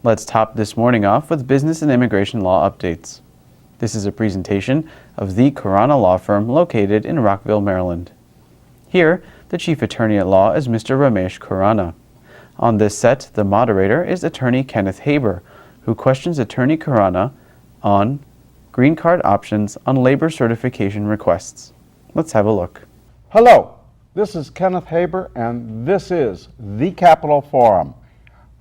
Let's top this morning off with business and immigration law updates. This is a presentation of the Khurana Law Firm located in Rockville, Maryland. Here, the Chief Attorney at Law is Mr. Ramesh Khurana. On this set, the moderator is Attorney Kenneth Haber, who questions Attorney Khurana on green card options on labor certification requests. Let's have a look. Hello, this is Kenneth Haber, and this is the Capitol Forum.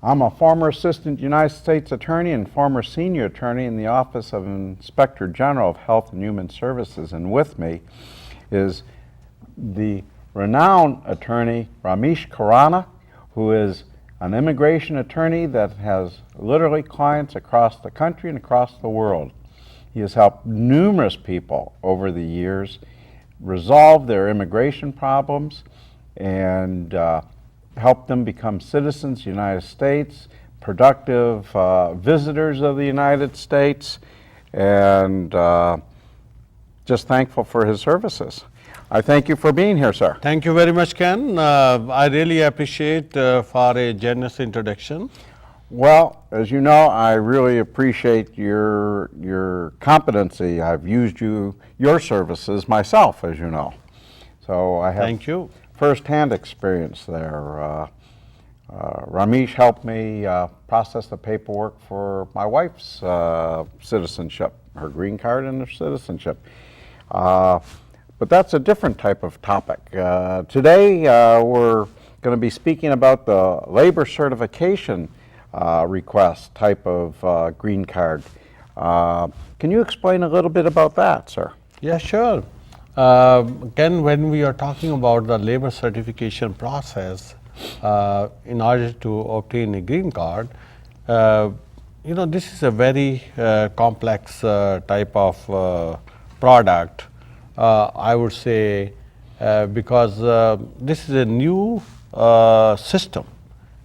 I'm a former Assistant United States Attorney and former Senior Attorney in the Office of Inspector General of Health and Human Services, and with me is the renowned attorney Ramesh Khurana, who is an immigration attorney that has literally clients across the country and across the world. He has helped numerous people over the years resolve their immigration problems and help them become citizens of the United States, productive visitors of the United States, and just thankful for his services. I thank you for being here, sir. Thank you very much, Ken. I really appreciate for a generous introduction. Well, as you know, I really appreciate your competency. I've used your services myself, as you know. So I have Thank you. First-hand experience there. Ramesh helped me process the paperwork for my wife's citizenship, her green card and her citizenship. But that's a different type of topic. Today we're going to be speaking about the labor certification request type of green card. Can you explain a little bit about that, sir? Yeah, sure. Ken, when we are talking about the labor certification process, in order to obtain a green card, this is a very complex type of product, I would say, because this is a new system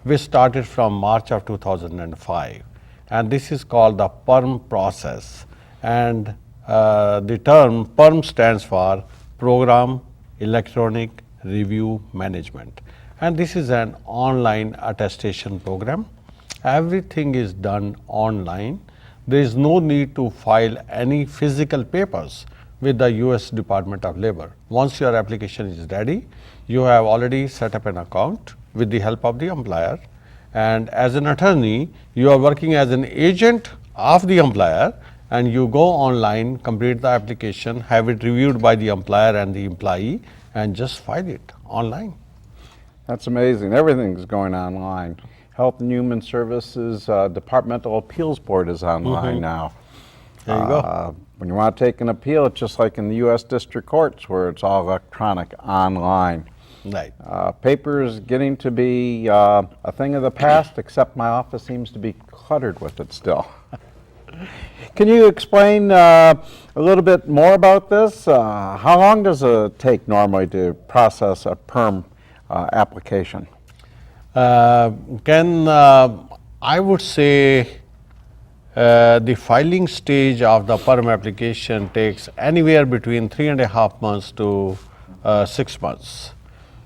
which started from March of 2005, and this is called the PERM process, and the term PERM stands for Program Electronic Review Management, and this is an online attestation program. Everything is done online. There is no need to file any physical papers with the US Department of Labor. Once your application is ready, you have already set up an account with the help of the employer, and as an attorney, you are working as an agent of the employer, and you go online, complete the application, have it reviewed by the employer and the employee, and just file it online. That's amazing. Everything's going online. Health and Human Services Departmental Appeals Board is online now. There you go. When you want to take an appeal, it's just like in the U.S. District Courts where it's all electronic online. Right. Paper is getting to be a thing of the past, except my office seems to be cluttered with it still. Can you explain a little bit more about this? How long does it take normally to process a PERM application? Ken, I would say the filing stage of the PERM application takes anywhere between 3.5 months to 6 months.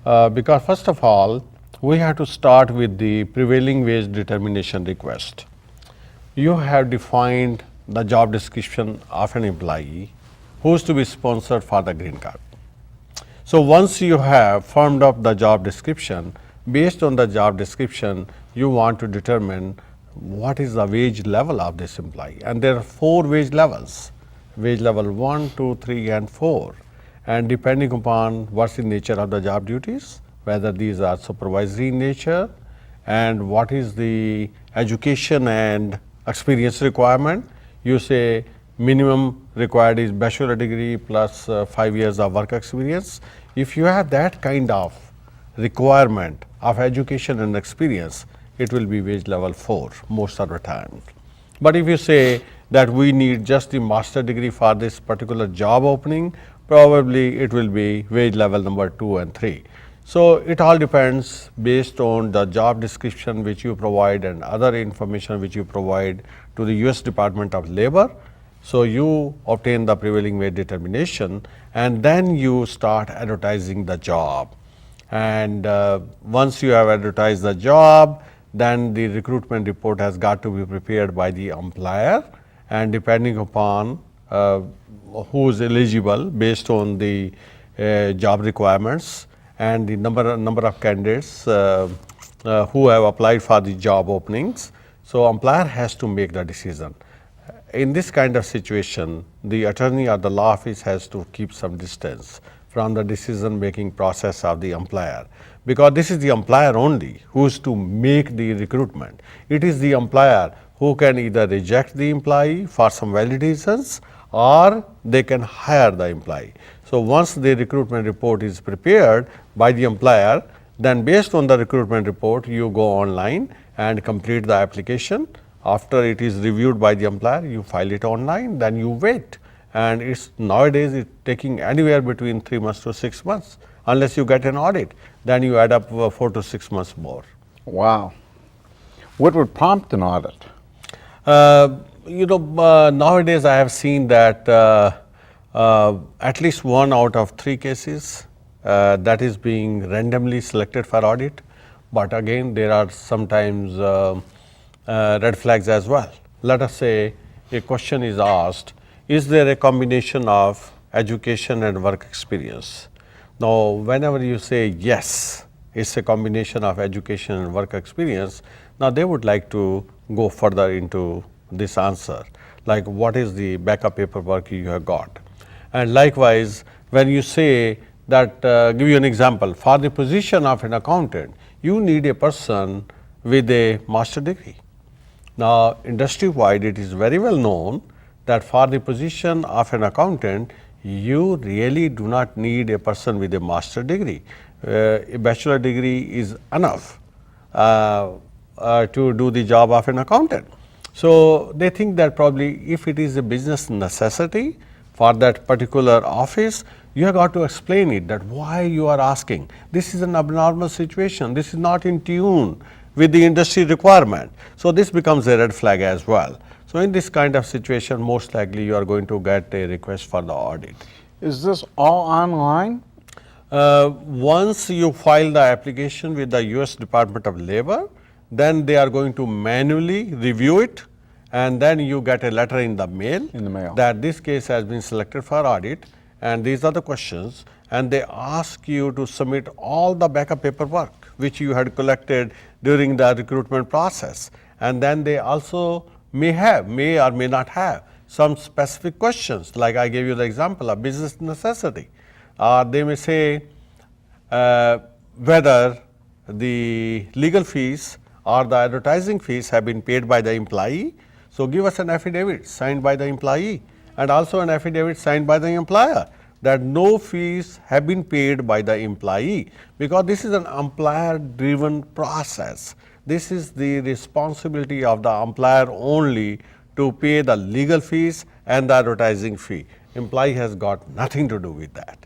Because first of all, we have to start with the prevailing wage determination request. You have defined the job description of an employee who is to be sponsored for the green card. So once you have firmed up the job description, based on the job description, you want to determine what is the wage level of this employee. And there are 4 wage levels, wage level 1, 2, 3, and 4. And depending upon what's the nature of the job duties, whether these are supervisory in nature, and what is the education and experience requirement, you say minimum required is bachelor degree plus 5 years of work experience. If you have that kind of requirement of education and experience, it will be wage level 4 most of the time. But if you say that we need just the master degree for this particular job opening, probably it will be wage level number 2 and 3. So it all depends based on the job description which you provide and other information which you provide to the US Department of Labor. So you obtain the prevailing wage determination, and then you start advertising the job. And once you have advertised the job, then the recruitment report has got to be prepared by the employer, and depending upon who is eligible based on the job requirements and the number of candidates who have applied for the job openings. So, employer has to make the decision. In this kind of situation, the attorney or the law office has to keep some distance from the decision making process of the employer, because this is the employer only who is to make the recruitment. It is the employer who can either reject the employee for some valid reasons, or they can hire the employee. So, once the recruitment report is prepared by the employer, then based on the recruitment report you go online and complete the application. After it is reviewed by the employer, you file it online, then you wait, and it's nowadays it's taking anywhere between 3 months to 6 months, unless you get an audit, then you add up 4 to 6 months more. Wow. What would prompt an audit? Nowadays I have seen that at least 1 out of 3 cases that is being randomly selected for audit, but again there are sometimes red flags as well. Let us say a question is asked, is there a combination of education and work experience? Now, whenever you say yes, it's a combination of education and work experience, now they would like to go further into this answer, like what is the backup paperwork you have got. And likewise, when you say that, give you an example, for the position of an accountant, you need a person with a master degree. Now, industry wide it is very well known that for the position of an accountant, you really do not need a person with a master degree. A bachelor degree is enough to do the job of an accountant. So, they think that probably if it is a business necessity for that particular office, you have got to explain it, that why you are asking. This is an abnormal situation, this is not in tune with the industry requirement. So, this becomes a red flag as well. So, in this kind of situation, most likely you are going to get a request for the audit. Is this all online? Once you file the application with the US Department of Labor, then they are going to manually review it, and then you get a letter in the mail, that this case has been selected for audit, and these are the questions, and they ask you to submit all the backup paperwork which you had collected during the recruitment process. And then they also may or may not have some specific questions, like I gave you the example of business necessity. They may say whether the legal fees or the advertising fees have been paid by the employee. So, give us an affidavit signed by the employee, and also an affidavit signed by the employer that no fees have been paid by the employee, because this is an employer driven process. This is the responsibility of the employer only to pay the legal fees and the advertising fee. Employee has got nothing to do with that.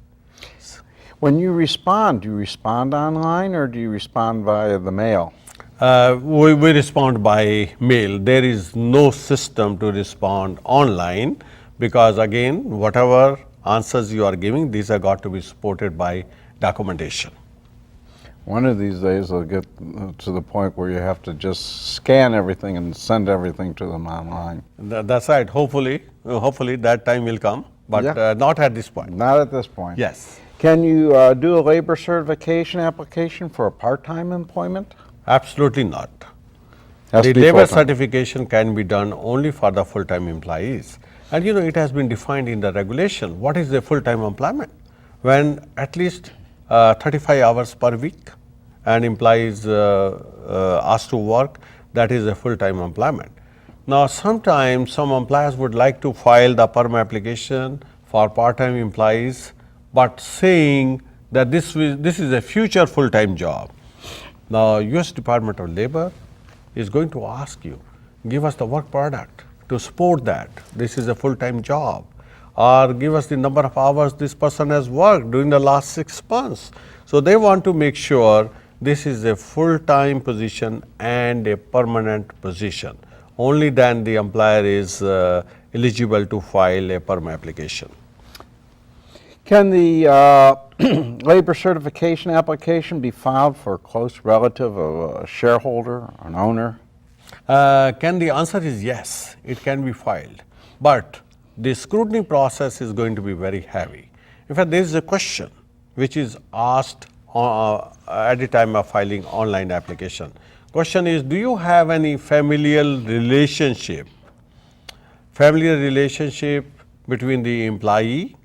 When you respond, do you respond online or do you respond via the mail? We respond by mail. There is no system to respond online, because again, whatever answers you are giving, these have got to be supported by documentation. One of these days they'll get to the point where you have to just scan everything and send everything to them online. That's right. Hopefully that time will come, but Yeah. not at this point. Not at this point. Yes. Can you do a labor certification application for a part-time employment? Absolutely not. Has to The be labor full-time. certification can be done only for the full-time employees. And it has been defined in the regulation. What is a full-time employment? When at least 35 hours per week and employees asked to work, that is a full-time employment. Now, sometimes some employers would like to file the perm application for part-time employees, but saying that this is a future full-time job. Now, US Department of Labor is going to ask you, give us the work product to support that this is a full-time job, or give us the number of hours this person has worked during the last 6 months. So, they want to make sure this is a full-time position and a permanent position. Only then the employer is eligible to file a perm application. Can the labor certification application be filed for a close relative of a shareholder, an owner? The answer is yes, it can be filed, but the scrutiny process is going to be very heavy. In fact, there is a question which is asked at the time of filing online application. Question is, do you have any familial relationship between the employee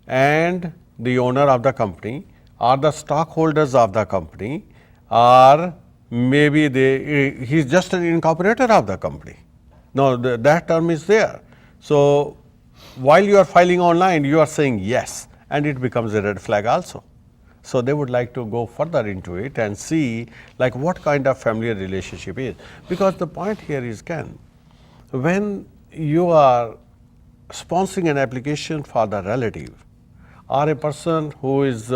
and the owner of the company, or the stockholders of the company, or maybe he's just an incorporator of the company. No, that term is there. So while you are filing online, you are saying yes, and it becomes a red flag also. So they would like to go further into it and see like what kind of familiar relationship is. Because the point here is, Ken, when you are sponsoring an application for the relative or a person who is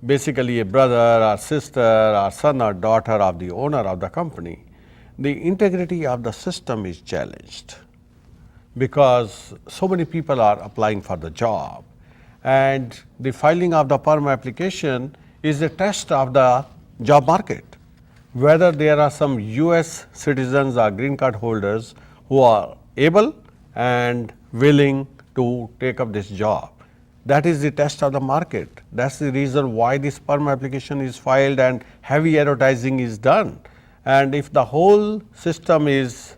basically a brother or sister or son or daughter of the owner of the company, the integrity of the system is challenged because so many people are applying for the job, and the filing of the perm application is a test of the job market, whether there are some US citizens or green card holders who are able and willing to take up this job. That is the test of the market. That's the reason why this perm application is filed and heavy advertising is done. And if the whole system is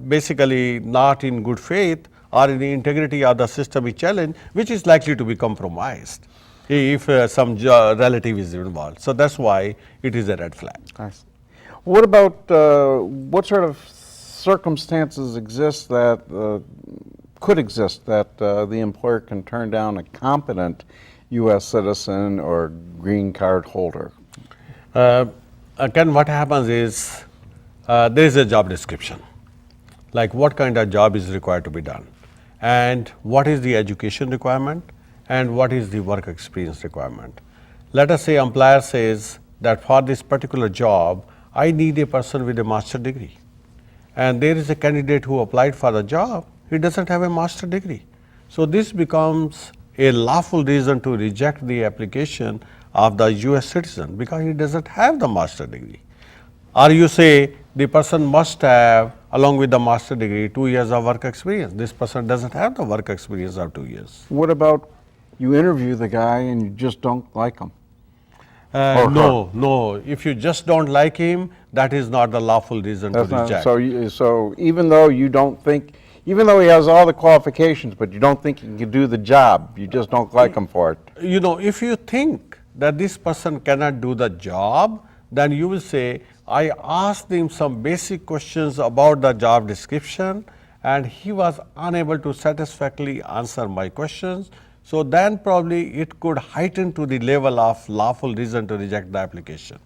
basically not in good faith, or in the integrity of the system is challenged, which is likely to be compromised if some relative is involved. So that's why it is a red flag. I see. What about, what sort of circumstances exist that, could exist that the employer can turn down a competent US citizen or green card holder? Again, what happens is there is a job description, like what kind of job is required to be done, and what is the education requirement, and what is the work experience requirement. Let us say employer says that for this particular job, I need a person with a master's degree, and there is a candidate who applied for the job, he doesn't have a master's degree. So this becomes a lawful reason to reject the application of the US citizen because he doesn't have the master's degree. Or you say the person must have, along with the master's degree, 2 years of work experience. This person doesn't have the work experience of 2 years. What about you interview the guy and you just don't like him? Or No. If you just don't like him, that is not the lawful reason to reject. So even though you don't think, even though he has all the qualifications, but you don't think he can do the job, you just don't like him for it. You know, if you think that this person cannot do the job, then you will say, I asked him some basic questions about the job description and he was unable to satisfactorily answer my questions. So then probably it could heighten to the level of lawful reason to reject the application.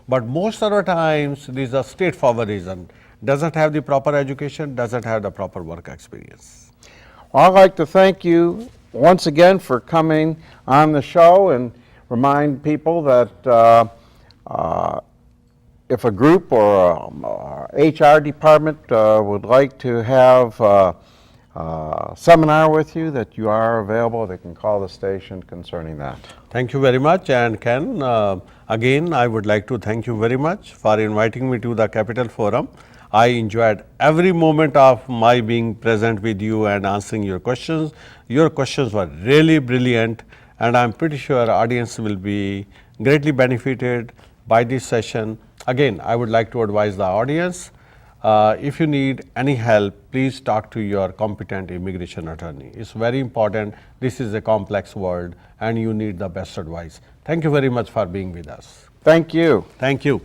But most of the times, these are straightforward reason. Doesn't have the proper education, doesn't have the proper work experience. Well, I'd like to thank you once again for coming on the show and remind people that if a group or a HR department would like to have a seminar with you, that you are available, they can call the station concerning that. Thank you very much. And Ken, again, I would like to thank you very much for inviting me to the Capital Forum. I enjoyed every moment of my being present with you and answering your questions. Your questions were really brilliant, and I'm pretty sure audience will be greatly benefited by this session. Again, I would like to advise the audience, if you need any help, please talk to your competent immigration attorney. It's very important. This is a complex world and you need the best advice. Thank you very much for being with us. Thank you. Thank you.